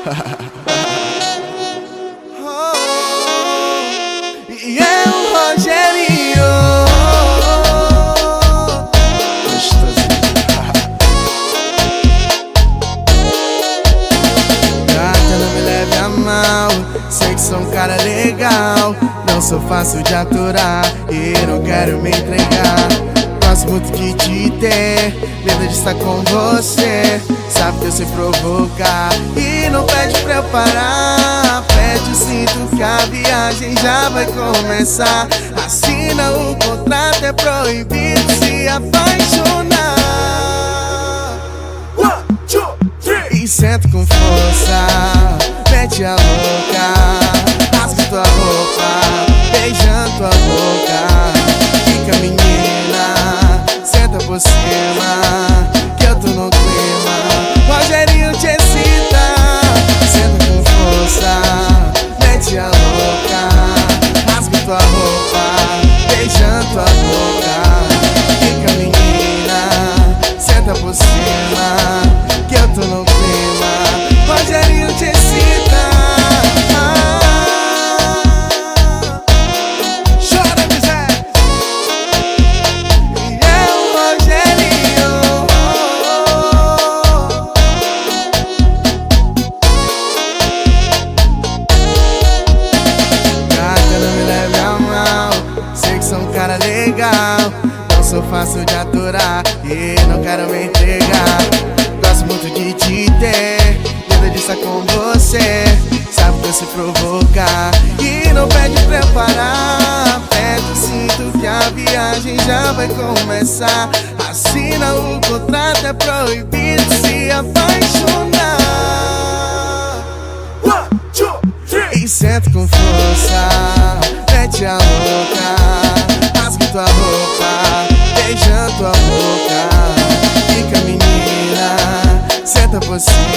E é o Rogerinho. Gata, não me leve a mal, sei que sou um cara legal, não sou fácil de aturar e não quero me entregar. Gosto muito de te ter, medo de estar com você. Sabe que eu sei provocar e não pede pra eu parar. Pede o cinto que a viagem já vai começar. Assina o contrato, é proibido se apaixonar. 1, 2, 3. E senta com força, mete a louca, rasga tua roupa, beijando tua boca. Fica menina, senta por cima, que eu tô no clima. Rogerinho te excita, senta com força, mete a louca, rasga tua roupa, beijando tua boca. Fica menina, senta por cima, que eu tô no clima. Rogerinho te excita. Não sou fácil de aturar e não quero me entregar. Gosto muito de te ter, medo de estar com você. Sabe que eu sei provocar e não pede pra eu parar. Pede o cinto que a viagem já vai começar. Assina o contrato, é proibido se apaixonar. 1, 2, 3. E senta com força, mete a louca, rasga tua roupa, beijando tua boca. Fica menina, senta por cima,